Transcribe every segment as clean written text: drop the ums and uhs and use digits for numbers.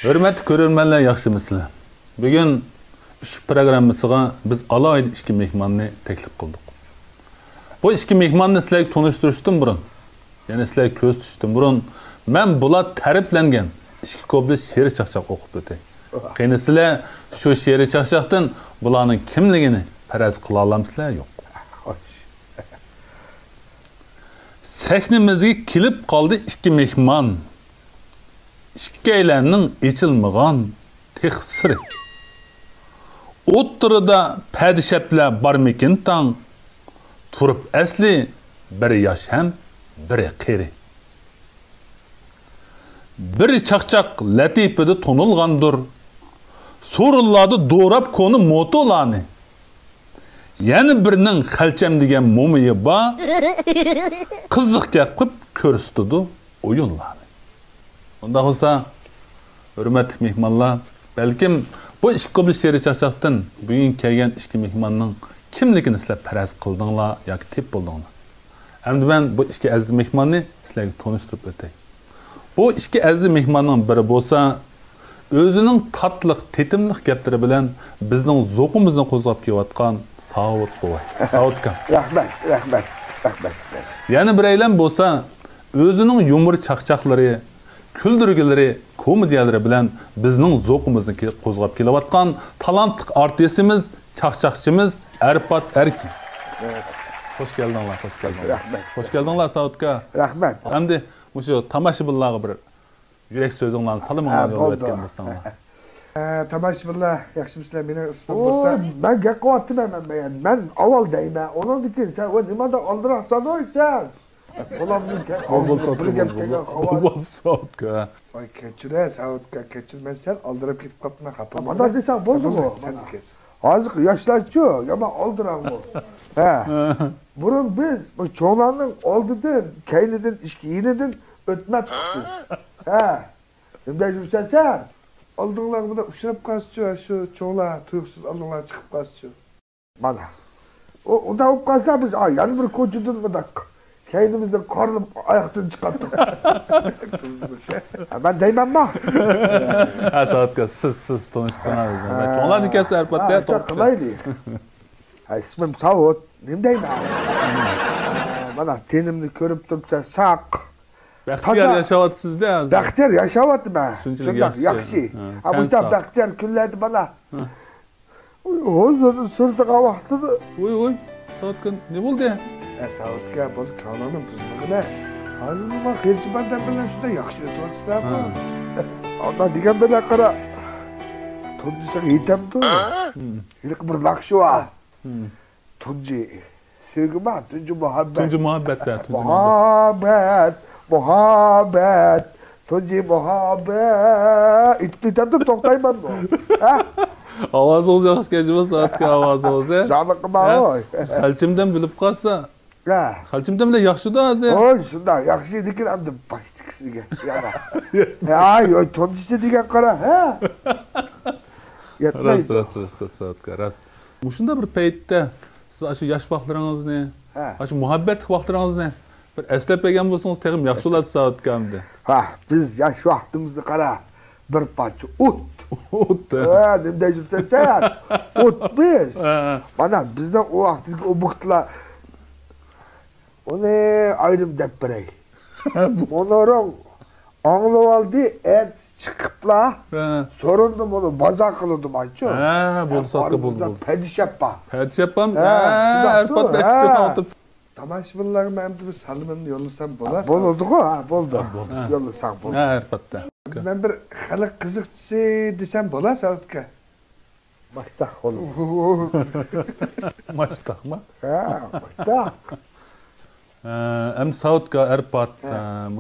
Hürmetli ko'rganlar, yaxshimisizlar? Bugun ish programmasiga biz alohida ikki mehmonni taklif qildik. Bu ikki mehmonni sizlarga tanishtirishdan burun, ya'ni sizlarga ko'z tutishdan burun men bular ta'riflangan ikki ko'plik she'r chaqchaq o'qib o'tay. Qani sizlar shu she'r chaqchaqdan bularning kimligini faraz qila olamsizlar yo'q? Sahnimizga kelib qoldi ikki mehmon. İkkilerinin içilmağan tek sırrı. O'ttirida padishaplar barmikin tang. Turib asli biri yosh ham, biri qeri. Biri chaqchaq latifida tonilgandir. So'rinlarni do'rab konu motolani. Yani birinin xalcham degan mo'miyi bor. Qiziqga qilib ko'rsatdi o'yinlarni. Onda olsa, hürmetli mehmanlar, belkim bu ikki ko'plik she'r chaqchaqdan bugun kelgan ikki mehmonning kimligini sizlar faraz qildinglar yoki tep bo'ldinglar. Endi men bu ikki aziz mehmonni sizlarga tanishtirib o'tay. Bu ikki aziz mehmonning biri bo'lsa, o'zining tatliq, tetimliq gaplari bilan bizning zo'qimizni qo'zg'ab kelayotgan Saud bo'y. Saudka. Rahmat. Yana bir aylan bo'lsa, o'zining yumor chaqchaqlari, küldürgüleri, komediyaları bilen bizning zo'qimizni qo'zg'ab kelayotgan talantli artistimiz, chaqchaqchimiz Erpat Erkin. Hoş geldinglar, hoş geldinglar. Rahmat. Hoş geldinglar Saudka. Rahmat. Endi o'sha tomoshabinlarga bir yurak so'zinglarni salominglarni yo'llatgan bo'lsanglar. Tomoshabinlar, yaxshimisizlar? Meni ismim bo'lsa, men gap qilyapman men avval deyman. Undan sen o nimada oldiraqsan oysan? Olmaz Saudka. Oy kechira, Saudka kechirmasan, oldirib ketib qopman xafa. Mana desang bo'ldimi? Hozir yoshlarchi, yomon oldiram bu. Ha. Burun biz bu cho'nglarning oldidan, keynidan, ishkiyinidan o'tmabsiz. Ha. Nima deysan sen? Oldinglar bunda ushlab qolsiz shu cho'nglar tuyuqsiz oldinglar chiqib qolsiz. Mana. Unda olib qolsa biz yana bir ko'chadan budak. Kendimizden karnım ayaktan çıkarttık. Ben deymem mi? Ha Saudka, siz tanıştığınız zaman. Çoğunlar dikkat Erpat diye tanıştı. İsmim Saud. Neyim deymem? Bana tenimni körüp dursa sak. Bahtiyar yaşavat sizde az. Bahtiyar yaşavatı ben. Şunçilik yaxshi. Ha bu da Bahtiyar külledi bana. Hozir sırtığa vaqtida. Uy, Saudka ne oldu ya? Saudga bu kanalning buzlig'ini hozir nima xelchi bandan bilan shunday yaxshi o'tyapsizlarmi? Ondan degan bilan qara. Tunjisiga yetamdi. Ilk bir laqshwa. Tunji sevgima, tunji muhabbat. Tunji muhabbat. Muhabbat. Tunji muhabbat. İttitatda to'xtayman bu. Ha? Ovoz olacak kechima Saudka ovoz olsa. Sağlıqma oy. Xalchimdan bilib qolsa. Ha. Xalchimdan bilan yaxshi-da hozir. Oy, shunda yaxshi ekan hamda boshdi kisiga. Ay, tonjisi degan qara, ha? Ras, Saudka, ras. Shunda bir paytda siz shu yosh vaqtlaringizni, shu muhabbatli vaqtlaringizni bir eslab olgan bo'lsangiz, texim yaxshi bo'ladi Saudka hamda. Ha, biz yosh vaqtimizni qara. Bir parcha o't. Ha, nima deyapsan sen? O't biz. Mana bizdan o vaqtdagi o'buqtlar Onu ayrım deb beray. Monoron anglab oldi, et chiqibla. So'rindi buni baza qildim aytchu. Ha, bo'ldi Saudka bo'ldi. Padishappa. Padishapam. Erpat aytib. Tomoshabinlarga men bir salomimni yo'llasam bo'ladimi? Bo'ldi-ku, ha, bo'ldi. Yo'llasam bo'ldi. Ha, Erpatda. Men bir xalq qiziqchisi desam bo'ladi Saudga. Mashtaq oğlum. Mashtaqmi? Ha, mashtaq. Hem Saudka, Erpat,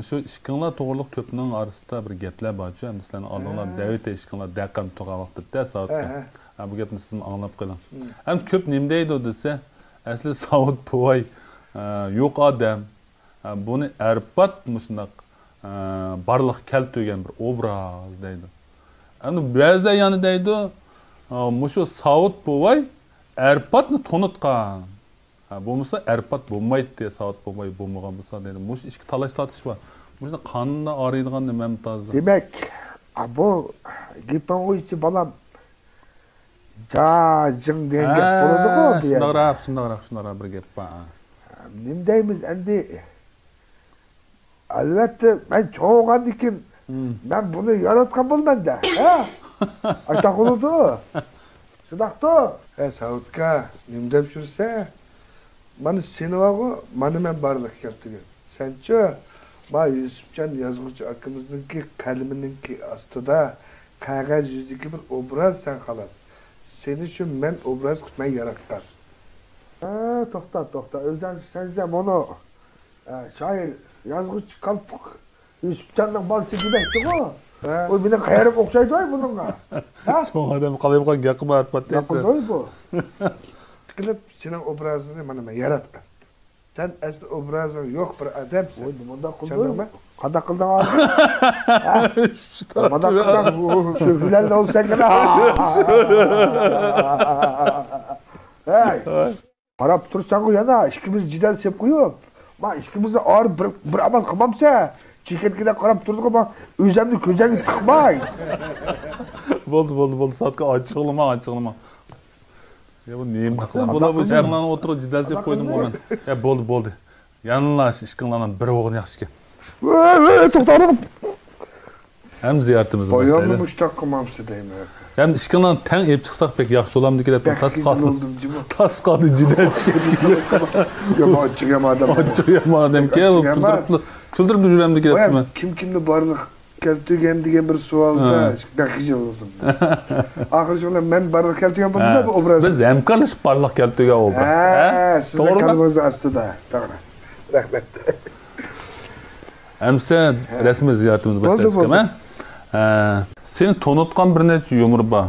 şu işkinlar to'g'riliq ko'pning orasida bir gaplar borchu. Hem sizlarning oldinglar davet ishkinlar daqam to'g'a vaqtda Saudka. Bu gapni siz anglab qoling. Hem ko'p nima deydi desa, asli Saud bo'y yo'q odam. Buni Erpat shundoq barliq keltirgan bir obraz deydi. Endi ba'zida yana deydi, shu Saud bo'y Erpatni tanitgan. Bo'lmasa Erpat bo'lmaydi diye Saud bo'lmay bo'lmagan bo'lsa deydi. Mush ikki talash tortish bor. Mushuni qonundan araydigan nima mutozda. Demak, Bu gepin o içi balam cacın deyen gep buladı ko diye. Şunlara bir gep var. Nim deymiz endi albatta ben çoğuğan dikin ben bunu yaratkan bulman da. Aytak oludu. Şudakta. Saudka nim deyip şursa bana seni var bana ben barlık yaptı. Senço ma Yusufcan yazgıcı akımızdaki kalemininki aslında kağıt yüzdeki bir obraz sen kalas. Senin için ben obraz ben yaratkan. Toxta. Özden senzem onu şair yazgıç kalpık Yusufcan'ın balçı gidekti o. O bir de kayarıp okşaydı var bununla. Çoğun adam kalayım yakın atmat deyse. Yakın değil bu. Kılıp senin obrazını bana ben yaratkan. Sen asli obrazın yok bir adamsın. Oy, bunda Çandın mı? kıldı. Kada kıldın abi. Kada kıldın. Şu Hülal'de olsa gene. Hey. Arap tursan o yana. İşkimiz cidel sep koyup. Ma işkimizi ağır bir amal kılmamsa. Çirketkide karap durduk ama üzerinde közeni tıkmay. Boldu. Saatga açıklama. Ya bu neyim kısa? Bu şarlan oturup cidelsep koydum o ben. Ya boldu. Yanlaş işkınlanan bir oğun yaxşı ki. Toxtarım. Hem ziyaretimiz Boyamı mesela. müştak kılmamsa deyim. Hem işkınlanan ten ep çıksak pek yaxşı olam dikilep Pek tas güzel kaldı. oldum cima. Tas kaldı cidel çıkıyor. Yama açık yama adam. Açık yama adam ki o çıldırıp düşürem dikilep mi? Kimde barlık keltügen diye bir sualda pek güzel oldum. Ahir şöyle ben barlık keltügen buldum da bu obraz. Biz emkarlış parlak keltüge obraz. Sizin kalbinizi aslında. Doğru. Rahmet. Emse resmi ziyaretimiz başlayalım. Seni tonutkan bir neçe yumur ba.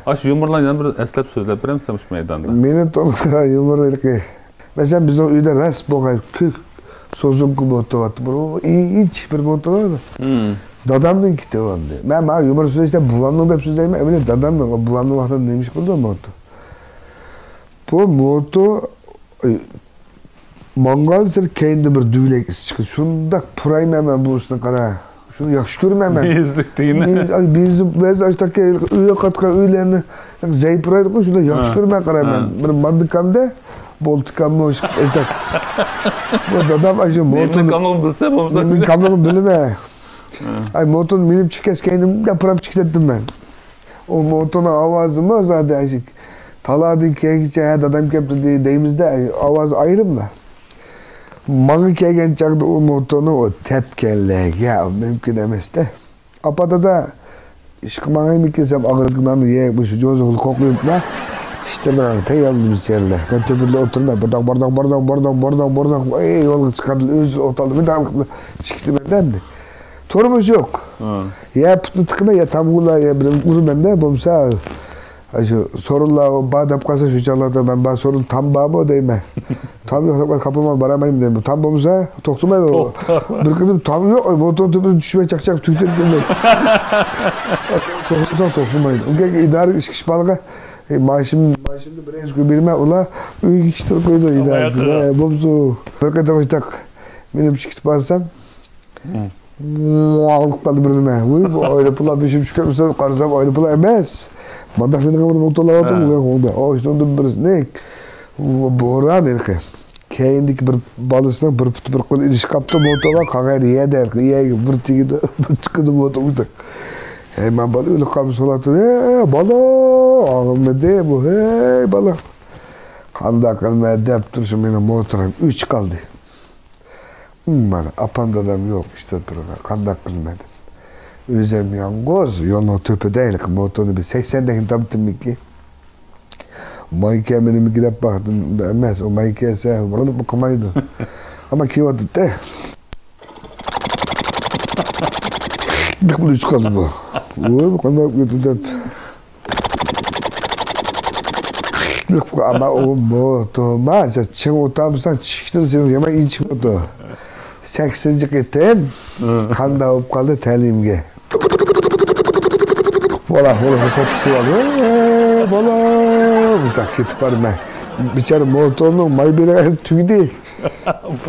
Aş yumurlan yana bir eslep söylep bilemsem şu meydanda. Meni tonutkan yumur ilki. Mesela bizim uyda ras boğay kök sozun kubu otovatı. Bu hiç bir motor vardı. Dadamdın kiti vardı. Ben bana yumur sözü işte buvanlığım hep sözlerime evine dadamdın. O buvanlığım vakti neymiş burada motor. Bu motor Mangalsır kendi bir düğlek çıkıyor. Şundak purayım hemen bu üstüne kara. Şunu yakış görmem hemen. Bizlik değil mi? Biz açtaki üye katka üyelerini zeypuraydı koy. Şunda yakış görmem kara hemen. Bir mandıkamda boltikamı hoş. Bu dadam acı motor. Benim kamlığım bilse bu Benim kamlığım bilme. Ay motor benim çıkes kendim yaparım çıklettim ben. O motorun avazımı zaten açık. Taladın keykiçe dadam kepti deyimizde avaz ayrım da. Mangı kegen çakdı o motonu o tepkenlek ya mümkün emes de. Apada da işkımağayım mı kesem ağızgından ye bu şu cozuklu kokluyup da işte ben teyaldım içeride. Ben töpürde oturma bardak ey yolga çıkardı özü otaldı bir dalıklı çıktı benden de. Torumuz yok. Ya putlu tıkıma ya tamgula ya bir uru bende bomsa. Şu sorunla o badap kasa şu çalada ben bana sorun tam bağ mı deyim ben. Tam yok kapıma baramayayım deyim. Tam bomsa toktumaydı o. Bir kızım tam yok motor tüpü düşmeye çakacak tüketip deyim. Sokulsan toktumaydı. Ülke idare iş kişi balığa maaşımda bir eski birime ula üy kişiler koydu idare. Bomsu. Bir kadar baştak benim çıkıp barsam alıp kaldı birime. Öyle pula bir şey çıkarırsan karsam öyle pula emez. Manda fena kamu motorlar vardı mı onda? O işte onda bir ne? Boran erke. Kendi bir balısına bir kol iliş kaptı motora kagar yeder. Ye bir tigide bir çıkdı motorda. Hemen balı öyle kapı solatı. Bala Ahmet'e bu hey bala. Kanda kalmaya dep dursun benim motorum 3 kaldı. Bana apam dadam yok işte bir kanda kızmadı. Özüm yangoz, yolun tüpü değil ki motorunu bir 80'deki taptım ki. Mayke benim gidip baktım da emez, o mayke ise burada bu kamaydı. Ama ki o dedi. Bir kulu çıkaldı bu. Bu kadar götürdüm. Ama o motor, maalesef çen otamsan çıktı senin yama inç motor. Seksizlik ettim, kanda olup kaldı telimge. Vola kokusu var. Vola. Uzak gitip var ben. Biçare motorunun maybire tüydü.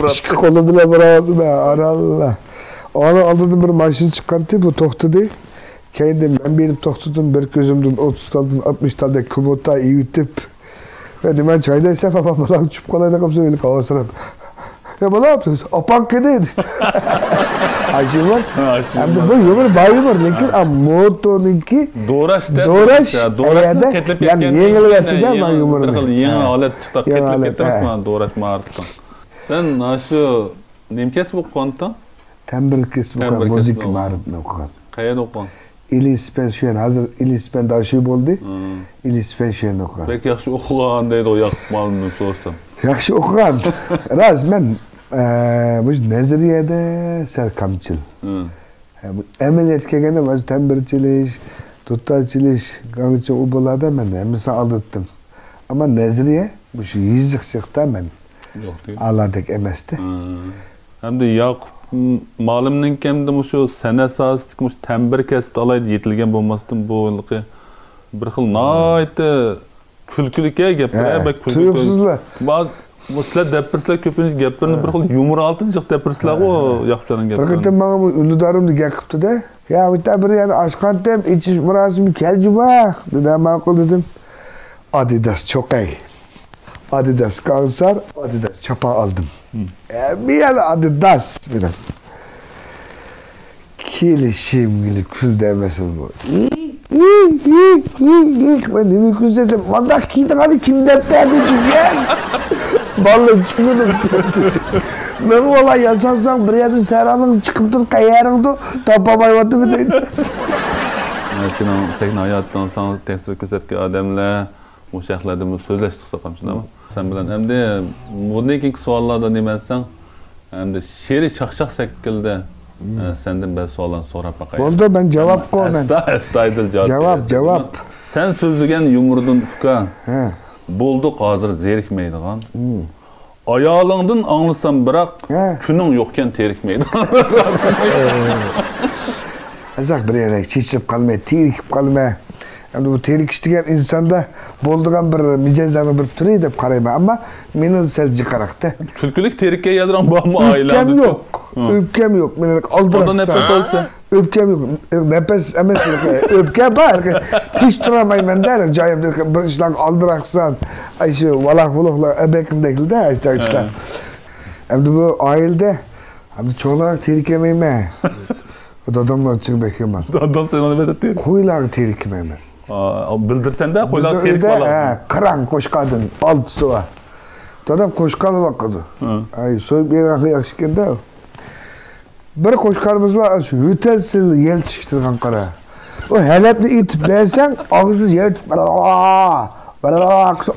İki kolu bile bırakmadı be. Allah. Onu aldırdım bir maşın çıkarttı bu toktu diye. Kendim ben benim toxtudum bir gözümdün 30 taldan 60 talda kumota iyitip ve demen çayda ise babam bana uçup kalayla kapsa beni kavasırım. Ya bana yaptınız? Apak kedeydi. Aşı var. Hem de bu yumur bayı var. Lekin motonunki Doğraş da. Doğraş. Doğraşni ketlep yani yengil yaptı da ben yumurunu. Bir xil yeni alet chiqdi. Ketlep ketmasman doğraşma artıq. Sen aşı nemkes o'qigansan? Tembir kesib o'qigan, müzik ma'rifini o'qigan. Qayerda o'qigan? İlispen şu an hazır İlispen arşiv oldu. İlispen şu an o'qigan. Bek yaxshi o'qigan deydi o yoqib ma'lumni so'rasam. Yaxshi o'qigan. Raz men bu nazariyada sal kamchil. Bu amaliyot kelganda o'zi tambirchilik, tutalchilik, qancha u bo'ladi men hammasini aldatdim. Ama nazariya bu shu yiziqchiqda men Yo'q deydi. Alladek emasdi. Hamda Yoqub ma'lumning kamda shu san'at sohasida mush tambir kasb alaydi yetilgan bo'lmasdan bu bir xil noyta kulkulikka gaplar bak tuyuqsizlar. Bu sizlar dapirsizlar ko'pincha gaplarni bir xil yumor oltin jiq dapirsizlar o Yoqubjonning Bir gaplari. qatam menga unudarimni gapiribdi-da. Ya bitta bir yana oshqandim, ichish murosimi keljuma dedi, ma'qul dedim. Adidas cho'qay. Adidas kansar, Adidas çapa aldım. Bir yana Adidas filan. Kelişimli kül demesin bu. Ben de bir kız desem, valla hani kim derdi güzel. Vallahi çıkıyordum. Ben valla yaşarsam bir yerde serhanın çıkıptır kayarındı, tapamaymadı mı dedi. Senin hayatdan sana tesir ko'rsatgan odamlar bu shaxlarda so'zlashdik soqam shundaymi? Sen bilan hamda bundan keyingi savollarda nemasan hamda she'riy chaqchaq shaklda sendan bir savollarni so'rab baqay. Bo'ldi, ben cevap qo'yaman. Astoydil Cevap. Sen so'zlagan yumurdan uka. Bo'ldi hozir zerikmaydigan. Ayolingdan anglasam biroq kuning yo'qkan terikmaydi. Azaq bir yere çeçilip kalmaya, terikip kalmaya. Yani bu terikiş degan insanda bo'ldigan bir mijozlarni bir turi deb qarayman, ammo meni sal jiqaroqda. Kulkulik terikka yadiran bormi oilada? Öpkem yok. Öpkem yok. Meni aldırak. Oda nefes olsa. Öpkem yok. Nefes emas. Öpkem var. Hiç duramayman der. Joyimda bir ishlar aldıraksan, ay shu valaq-vuloqlar ebekimdekilda işte. Endi bu oilada endi cho'lar terikamayman. Dadamdan çıkıp beklemen. Dadam sen onu bedettir. Qo'ylarni terikmayman. Bildirsen de qo'ylar terik bolar. Qiran qo'shqadin oltisi var. Dadam qo'shqani vaqidi. Ay so'yib bergan yaxshi ekanda. Bir qo'shqarimiz var, shu yo'talsiz yel chishtirgan qara. O halabni itib bersan, og'zi yel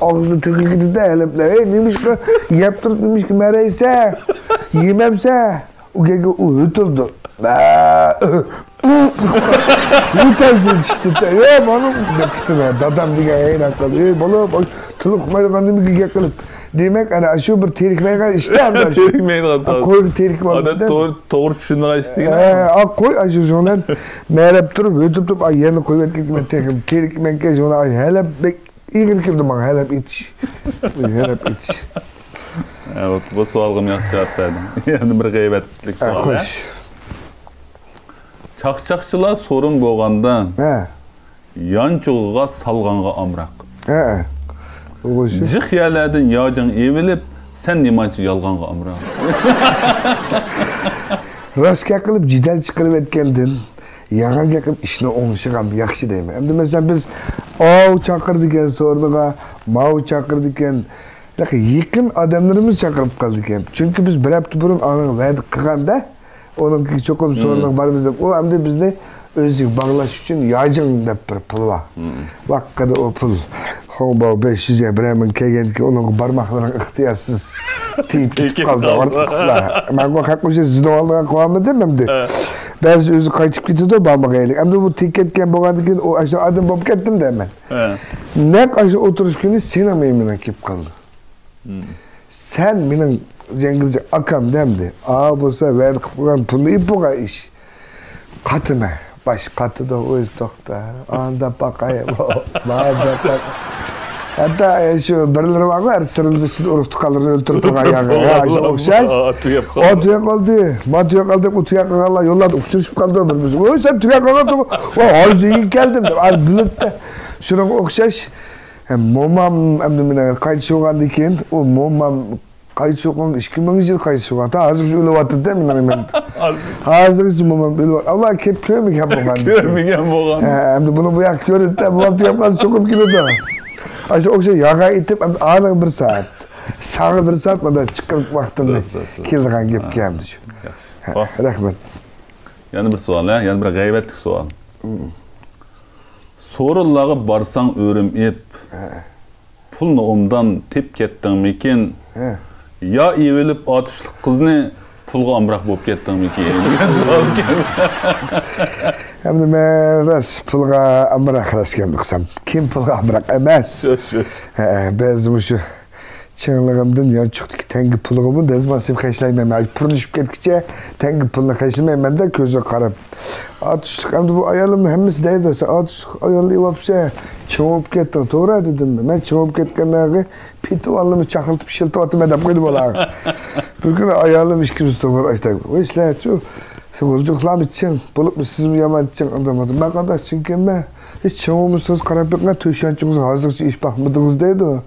og'zi to'kilganda halablar. Ey, nimishqa yeb turib nimishqa maraysa, yemamsa, u yo'tildi. Yetersiz çıktı. Bana çıktı be. Dadam diye yayın akladı. Bana tılık maydanı mı giyek kılıp. Demek hani şu bir terikmeye işte. Terikmeyen hatta. Koy bir terik var. Adet doğru düşündüğün işte. Koy aşı şundan merhep durup ötüp ay yerine koy ben terikmen ke şuna ay hele bek iyi kirdim bana hele itiş. Hele itiş. Evet bu sualım yaxşı cevap verdim. Yani bir gıybetlik sual. Koş. Çaqchaqchilar sorun bo'lgandan yanchug'iga salg'anga amroq. Jiqyalardan yojing evilib, sen nimachi yolg'onga amroq. Rostga qilib jidal chiqarib aytgandin, yag'anga qilib ishni o'ngishig'am yaxshi deyman. Endi masalan biz ov chaqirdik ekan so'rniga, mav chaqirdik ekan, yaqin odamlarimiz chaqirib qoldik ekan. Chunki biz bir hafta burun uni va'da qilganda onunki çokum sorunlar barımız da o hem de bizde özlük bağlaş için yağcın da bir pul var. Vakkada o pul. Hoba 500'e biremin kegen ki onun parmaklarına ihtiyarsız teyip tutup kaldı. Ben o kakmışı sizden aldığına koyamı demem de. Ben özü kayıtıp gitti de parmak eğilik. Hem de bu tiketken boğandıkken o aşağı adım bop kettim de hemen. Ne aşağı oturuş günü seni memnun ekip kaldı. Sen benim Cengizce akam demdi. Bulsa verdik bulan pulu ipuğa iş. Katıma. Baş katıda öz doktor. Anda bakayım. Bana bak. Hatta şu birileri var sırımızı şimdi uruqtu kalırını öldürüp koyan ya. Okşaş. O tuyak kaldı. Ma tuyak kaldı. O tuyak kaldı. Yolladı. Uçuruşup kaldı birimiz. O sen tuyak kaldı. O harcı iyi geldim. Ar bilette. Şuna okşaş. Momam emdimine kayıt olgan diken. O momam kayıt olgan 2000 yıl kayıt olgan. Ta hazır öyle vattı değil mi? Hazır momam öyle vattı. Allah kep kömük yap olgan. Görmegen boğan. Hem bunu bu yak görüntü de momam tuyak kaldı sokup gidiyordu. Aşağı okşa yağa itip ağırlığı 1 saat. Sağı 1 saat mı da çıkıp vaktinde kildiğen gep geldi. Rahmet. Yani bir sual ya, yani bir gaybetlik sual. Sorullağı barsan öğrenip, pulunu ondan tep kettin mikin, ya evelip atışlık kızını pulga amrak bop kettin mikin? Hem de ben ras pulga amrak ras geldiksem. Kim pulga amrak emez. Bezim şu çığlığımdan yan çıktı ki tengi pulğumu dez masif kaşlaymayım. Pırnışıp ketkiçe tengi puluna kaşlaymayım ben de közü karab. Atıştık hem de bu ayalım hemisi deyzese atıştık ayalıyı vapse çıngıp kettin. Doğru dedim ben çıngıp ketkenlerge piti vallımı çakıltıp şıltı atım edip koydum ola. Bugün ayalım işkimiz doğru açtık. O işler şu Sıkılcıklam için, bulup mu siz mi yaman için anlamadım. Ben kadar çünkü ben hiç çıngımışsınız karabekine töşençiniz hazırsı iş bakmadınız deydi o.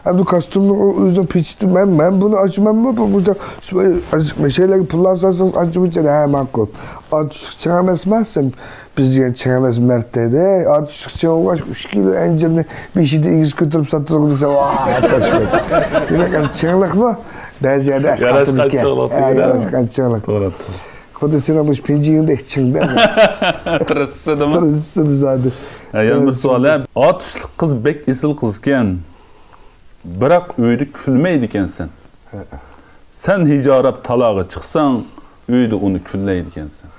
Hem de kostümünü o yüzden piçtim ben bunu açmam mı? Burada meşaleyi pullansanız açmış dedi. He makul. Atışık çıkamazmazsın. Biz yani çıkamaz Mert dedi. Atışık çıkamaz 3 kilo encirini bir şeyde İngiliz götürüp satırım dese vaaah taşmadı. Demek yani çıngılık mı? Bazı yerde eskatım ki. Yarışkan çıngılık. Doğru. Kodesine bu penceğinde çıngdı mı? Tırısı değil mi? Tırısı zaten. Yani bir sual ya. Atışlık kız bek isil kızken. Bırak öydü külmeydiken sen. Sen hicarap talağı çıksan, öydü onu külleydiken sen.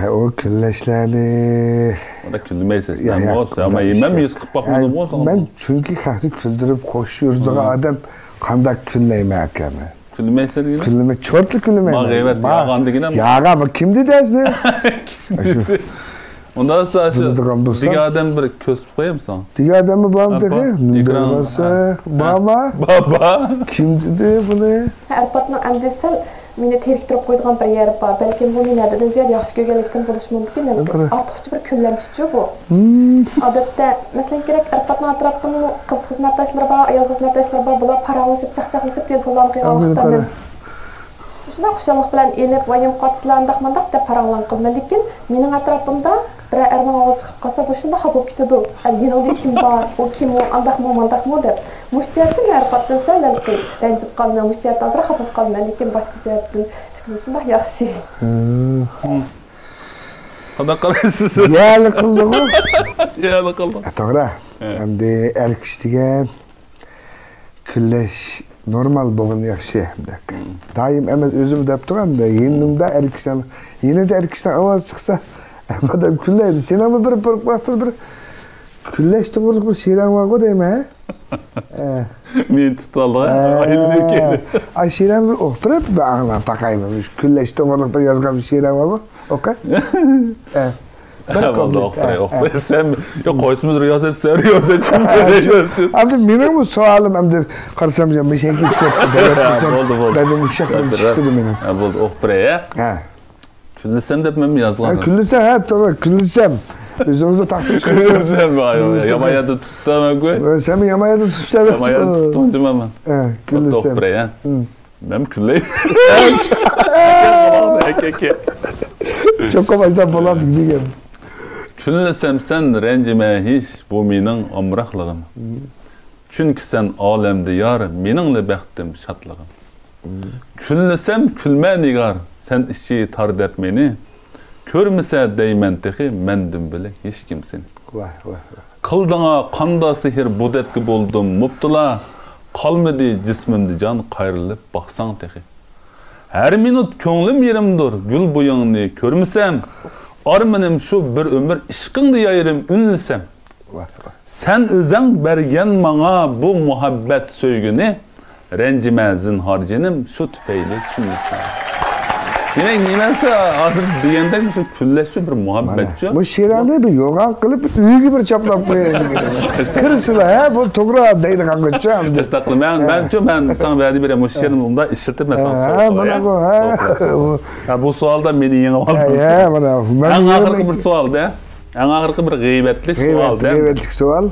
O külleşleri... O da külmeyse sen olsa ama yemem yüz kıpak mı olsa? Ben çünkü kahri küldürüp koşuyordu adam kandak külleymek yani. Külmeyse değil mi? Külleme, çortlu külleme. Ma gayvet yağandı yine mi? Yağa bak kimdi ders ne? Ondan sonra şu dige adam bir köstüp koyayım sana. Dige adamı babam dedi. Ekran. Baba. Baba. Kim dedi bunu? Arpatның әмдесел мені теріктіріп қойдыған бір ері бар. Бәлкім бұл мен әдіден зияр яқшы көйгеліктен болушы мүмкін. Артықчы бір күнләншічі бұл. Адетте, мәселен керек Арпатның атыраптың қыз қызметташлары бар, аял қызметташлары бар, бұлар паралышып, чақ-чақлышып телефонларын қиған вақытта мен шuna xuşalıq bilan elib, vayım qatsılandaq mandaq da paranlan qılma. Lekin mening atrofimda bir erman ovoz chiqib qolsa, bu shunda xafa bo'lib ketadi. Yanında kim bor, o kim o, andaqmi, mandaqmi deb. Mushtiyatin arpatdan sallalqi, ranjib qolma, mushtiyatin azra xafa qolma, lekin boshqa jihatdan shunda yaxshi. Qanday qaraysiz? Yali qildi-ku. Yali qildi. To'g'ri. Endi erkish degan küllash normal bo'lgan yaxshi hamda. Doim emas o'zim deb turamda, yendimda erkishdan, yine de erkishdan ovoz chiqsa, odam kullaydi. Sen ham bir vaqt bir kullash to'g'ri bir she'ran bor deymi, ha? Men tutaldi, ayilib keldi. Ay she'ran bir o'qtirib, ba'g'lan taqayman. Kullash to'g'ri bir yozgan she'ran bor. Okey? Ha. Vallahi oqtay. Sen yok qo'ysimiz riyozat, sen riyozat qilmaysan. Hamda mening bu savolim hamda qarasam ham bir şey ketdi. Bo'ldi. Ben bu shaqam chiqdi mening. Ha, bo'ldi, o'qtiray, ha? Küllisem deb men yozganman. Küllisem, ha, to'g'ri, küllisem. O'zingizga taqdir qilasiz. Sen yamayada tutdam-ku. Sen yamayada tutibsan. Yamayada tutdim men. Ha, küllisem. O'qtiray, ha? Men kullay. Çok baştan falan degan. Küllisem sen rencime hiç bu mening omroqligim. Çünkü sen alemde yar, meningli baxtim, şadligim. Küllisem külme nigar, sen işi tar deb meni. Körmese deymen tehi, mendim bile hiç kimsin. Vay. Qildinga qanda sihir budetki boldum mubtila. Qalmadi jismimdi can qayrilib baqsang tehi. Her minut ko'nglim yerimdir, gül buyingni ko'rmisam. Armanim şu bir ömür işqingni yayrim ünlisem. Sen özeng bergen bana bu muhabbet söygünü, rencime zinhar jenim şu tüfeyle çünlisem. Senin nemense hazır degende şu külleshçi bir muhabbetçi. Bu şirani bir yoğan kılıp uygu bir çaplap koyayım. Kırışıla ha bu togra deydi kankaçı. Estağfurullah. Ben sana verdi bir müşterim onda işletip mesela soruyor. Ha bu sualda beni yeni oldu. Ya bana. En ağırkı bir sual da. En ağırkı bir gıybetlik sual da. Gıybetlik sual.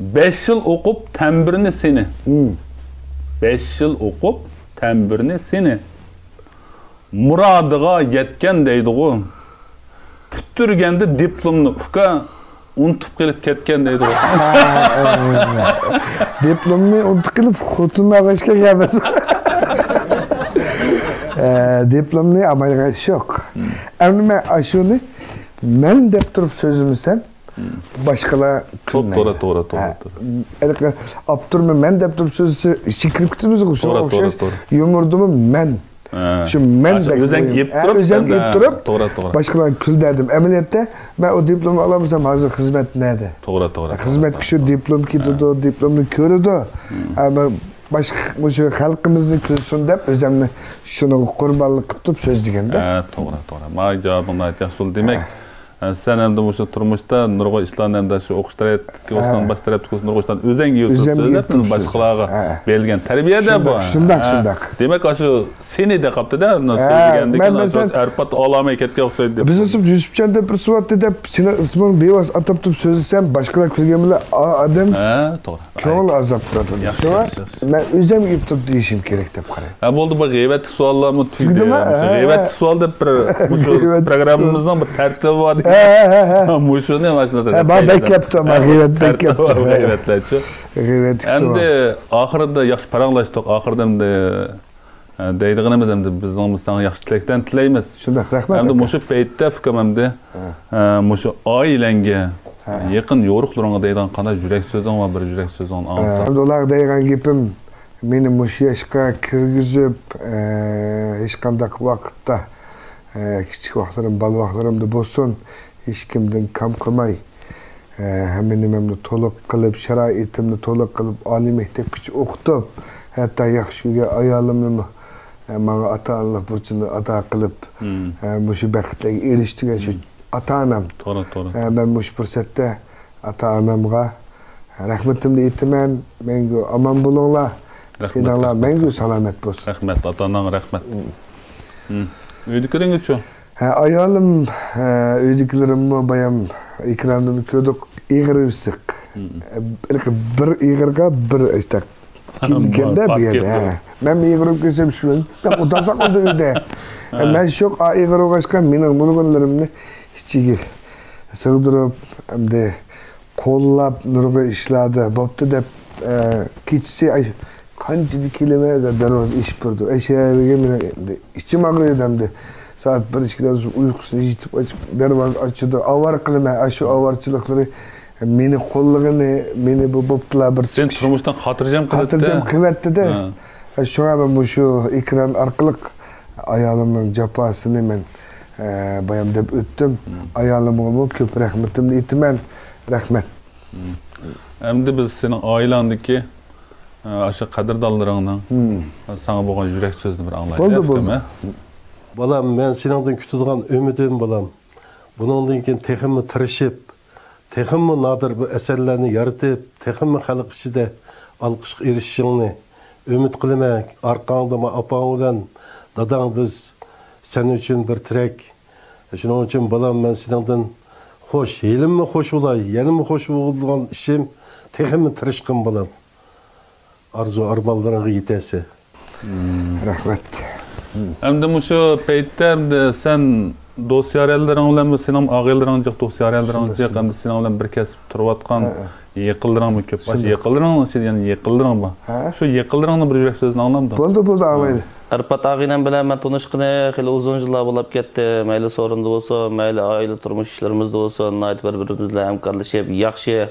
5 yıl okup tembirini seni. 5 yıl okup tembirini seni. Muradıga yetken deydi o. Küttürgende diplomunu ufka unutup gelip ketken deydi o. Diplomunu unutup gelip xutunla başka gelmez. Diplomunu amalga şok. Emnime aşını men dep durup sözümü sen başkalar Doğru. Elke apturma men dep durup sözü şikrip kitimiz kuşuna okşayış. Yumurdumu men. Şu men de özen yiyip durup doğru. başkalarına kül derdim. Emniyette ben o diplomu alamazsam hazır hizmet nerede? Doğru. Hizmet kişi diplom kitidi, diplomunu körüdü. Ama başka şu halkımızı külsün dep özemni şunu kurbanlık kıtıp söz degende. Doğru. Ma cevabını aytıyorsun demek. Sen hem de bu turmuşta nurg'a ishlarni hem de şu o'qishlar olsun, bosh tarafda olsun nurg'a ishlarni o'zing yutib boshqalarga berilgan tarbiya da bu. Shundak. Demak, shu seni de qapti da, so'zlagandek arpat olamay ketgan o'xshaydi deb. Biz ısıp Yusufcan'da bir suvatda dep seni ismini bevas atıp tup sözlesem başkalar külgen bile adam To'g'ri. ko'ngil azaptadı. Ben özem yutib deyishim kerak deb qarayman. Ha bo'ldi, bu g'iybatli savollarni tugdi. G'iybatli savol deb bir programmamizning bir tartibi bor. Muşunu başladı. Ben bekleyiptim. G'iybatlachi. Endi oxirida yaxshi paranglaşdik. Oxirida endi deydiganimiz endi bizning sana yaxshi tilakdan tilaymiz. Shunday, rahmat. Endi mushu paytda fikrimimda mushu oilangga yaqin yo'riqlaringga deydigan qanday yurak so'zing va bir yurak so'zing olsa. Endi ular degan gapim meni mushu yoshga kirgizib hech qanday vaqtda kichik vaqtlarim, bal vaqtlarimda bo'lsin, hech kimdan kam qilmay, hamma nimamni to'liq qilib, sharoitimni to'liq qilib, oliy maktabgacha o'qitib, hatto yaxshi ko'rgan ayolimni menga ota-onalik burchini ado qilib, mushu baxtlarga erishtirgan shu ota-onam. To'g'ri. Men mushu fursatda ota-onamga rahmatimni aytaman, menga omon bo'linglar, tinanglar, menga salomat bo'lsin. Rahmat, ota-onang rahmat. Uydakilarga-chi? Ayolim, uydakilarimni bayam ekrandan ko'rdik, ig'ir-isiq. Bir ig'irga bir işte kelganda bu yerda. Men ig'irib kelsam shu, men udasak unda uyda. Men shu ig'ir o'g'ashgan mening mulg'unlarimni ichiga sig'dirib, hamda qo'llab nurga ishladi. Bo'pti deb kechsi qancha kilometr darvoza ish burdi. Ashariga men ichim og'riydi hamda. Saat 1-2'den sonra uykusunu yitip açıp darvoza açıldı. Avar qilmay, shu avarchiliklar meni qo'lligini, meni bu bo'ptilar bir. Sen turmushdan xotirjam qildi. Xotirjam qilyapti-da. Shunga men shu ekran orqali ayolimning jafosini men bayam deb o'tdim. Ayolimga ko'p rahmatimni aytaman. Rahmat. Endi biz sening oilandagi o'sha qadrdonlaringdan sana bo'lgan yurak so'zni bir anglaylik. Balam, men seningdan kutadigan ümidim balam. Buningdan keyin teximni tirishib, teximni nodir bir asarlarni yaratib, teximni xalq ichida olqishga erishishingni umid qilaman. Orqangda opang bilan dadang biz sen uchun bir tirak. Shuning uchun balam, men seningdan xo'sh, yelimmi xo'sh bo'lay, yanimi xo'sh bo'lgan ishim teximni tirishqim balam. Arzu armanlaringga yetasi. Rahmat. Endi mushu paytda sen do'stlaring bilan sening og'aylaring jiq do'stlaring jiq endi sening bilan bir kasb turayotgan yaqinlaring ko'p. Yaqinlaring ya'ni yaqinlaring bor. Shu yaqinlaringni bir yurak so'zni anglamdim. Bo'ldi anglaydi. Arpat ağayla bilen ben tanışkını xeyli uzun yıllar bulup gitti. Mayli sorunda olsun, mayli aile turmuş işlerimizde olsun, nayt birbirimizle hemkarlaşıp, yaxşı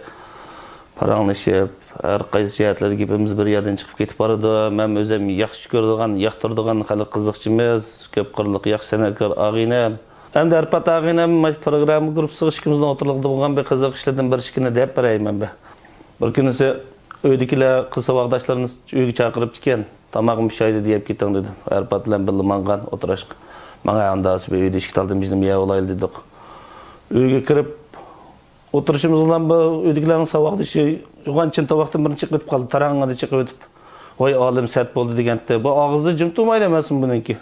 paranlaşıp, her qaysi jihatlar gibimiz bir yerden çıkıp ketip barıdı. Men özüm yaxşı gördüğün, yaxtırdığın xeyli kızıkçımız, köp qırlık yaxşı senetkar ağayla. Hem de Arpat ağayla programı grupsu işimizden oturlukta bulgan bir kızık işledim bir işkini deyip vereyim ben be. Bir günüsü öydekiler kısa vaxtaşlarınız uygu çağırıp diken. tamağım pişaydı deyip gittin dedi. Arpat bilen birli mangan oturaşık. Bana andası bir uyda işkit aldım bizim ya olaylı dedik. Uyga kirip oturuşumuz olan bu uydakilerin savaqdı şey, yuğan için tavaqtın birini çıkıp kaldı, tarağına da çıkıp ötüp. Vay alim sert oldu degende. Bu ağzı jim turmaydı emasın bununki.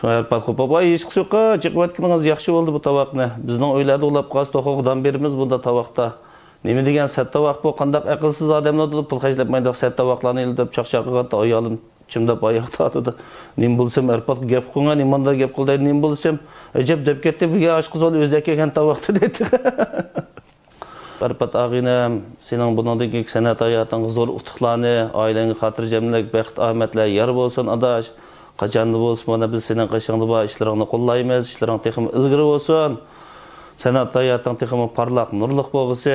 Şuna arpat qo'yib, "Voy, hech qisi yo'q, chiqib o'tganingiz yaxshi bo'ldi bu tovoqni. Bizning uylarda ulab qolsa to'qoqdan berimiz bunda tovoqda. Nima degan sert tovoq bu, qandaq aqlsiz odamlar pul xajlabmaydi sert tovoqlarni ilib chaqchaq qilganda ayolim chimdab oyoq tortdi. Nim bo'lsam arpat gap qilgan, nimanda gap qildi, nim bo'lsam, ajab deb ketdi, birga oshqiz ol o'zi kelgan tovoqni dedi. Arpat ağinam, senin bundan sanat hayatın zor utuqlarını, aileni xotirjamlik, baxt, omadlar yer bo'lsin adaş. Qachonda bo'lsin, mana biz sening qishingda bor ishlaringni qo'llaymiz, ishlaring texim ilgari bo'lsin. Sanat hayoting texim parlaq, nurliq bo'lsa,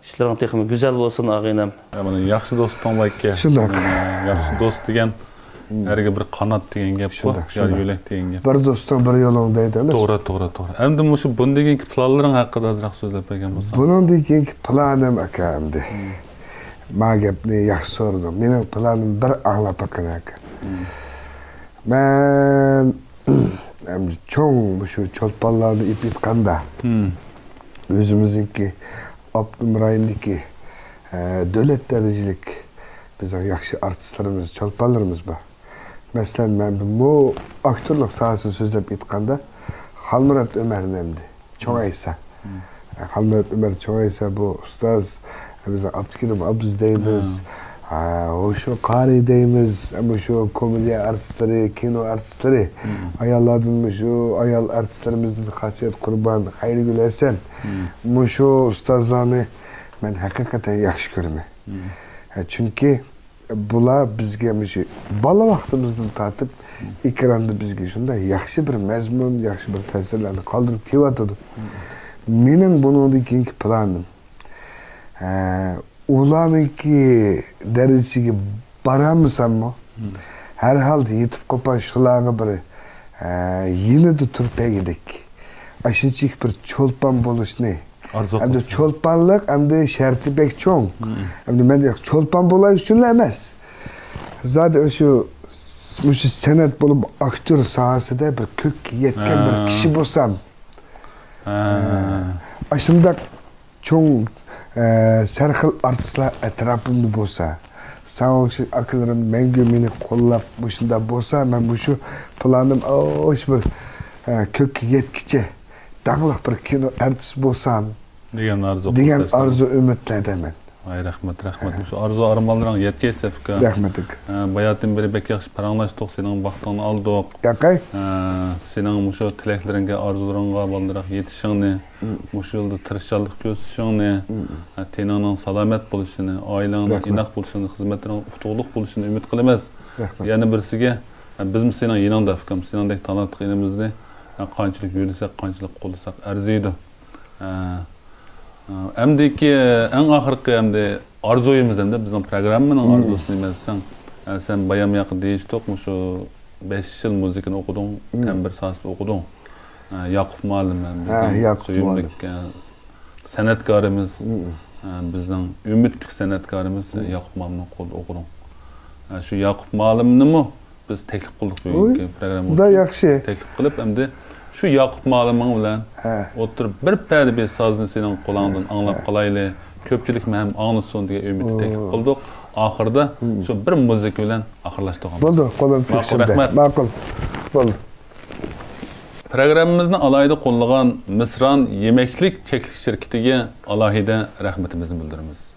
ishlaring texim go'zal bo'lsin ağinam. Mana yaxshi do'st Tonbekka. Shundoq. Yaxshi do'st degan Erge bir qanot degan gap bor, yar yo'lak degan gap. Bir do'stim bir yo'ling deydilar. To'g'ri. Endi shu bunday planlaring haqida ozroq so'zlab bergan bo'lsam. Bundan planim akamdi. Ma gapni yaxshi so'radim. Mening planim bir anglab ekan ekan. Men cho'ng shu cho'lponlarni ip qanda. O'zimizniki optimum rayondagi davlat darajalik bizning yaxshi artistlarimiz, cho'lponlarimiz bor. Mesela ben bu aktörlük sahası sözlep gitganda Halmurat Ömer nemdi. Çoğaysa. Halmurat Ömer çoğaysa bu ustaz bize Abdülkerim Abdüz deyimiz. O şu Kari deyimiz. Ama şu komedi artistleri, kino artistleri. Ayarladın şu ayal artistlerimizden Hasiyet Kurban, Hayri Gül Esen. Bu şu ustazlarını ben hakikaten yakşı görme. Çünkü bular bizga bola vaqtimizdan tortib ekranda bizga shunday yaxshi bir mazmun, yaxshi bir ta'sirlarni qoldirib kelyotdi. Mening bundan keyingi planim ularniki darajasiga boramizmi? Har holda yetib qolgan shularga bir yenida turpagidek. Ashunchalik bir cho'lpon bo'lishni hem de çolpanlık hem de şartı pek çok. Hem de ben çolpan bulay için emas. Zaten şu sanat bulup aktör sahası da bir kök yetken bir kişi bulsam. Aşımda çok sarkıl artistler etrafımda bulsa. Sağ olsun akıllarım mengü beni kollap başında bulsa. Ben bu şu planım hoş bir kök yetkice. Dağlık bir kino artist bulsam. Degan arzu ümitlerden ben. Ay rahmat. Şu arzu armanlarına yetkeyse fikir. Rahmetik. Bayatın beri bek yaxşı paranlaştık, senin baxtını aldık. Yakay? Senin şu tileklerine, arzularına baldırak yetişini, şu yılda tırışçılık gösterişini, teninin salamet buluşunu, ailenin inak buluşunu, hizmetlerin utuğluk buluşunu ümit kılamaz. Yani birisiga, biz mi senin yanında fikrim, senin de tanıdık elimizde, qanchalik yürüsek, qanchalik qo'llasak arziydi. Emdeki en ahırkı emde arzuyumuz emde bizim programının arzusunu emezsen sen bayam yakın değiştik mi şu 5 yıl müzikini okudun, tembir sahasını okudun. Yakup Malim bizim suyumluk sanatkarımız, bizden ümitlik sanatkarımız Yakup Malim'in okudun. Şu Yakup Malim'ni mi biz teklif kıldık bu programı. Da yakşı. Teklif kılıp emde şu Yakup Malim'in bilen oturup bir perde bir sazını senin kulağından anlap kalayla köpçülük hem anlatsın diye ümit teklif kıldık. Ahırda şu bir müzik bilen ahırlaştık. Buldu, kolum fikrimde. Makul. Buldu. Programımızın alayda kollagan Misran Yemeklik Çeklik Şirketi'ye alahide rahmetimizi bildirimiz.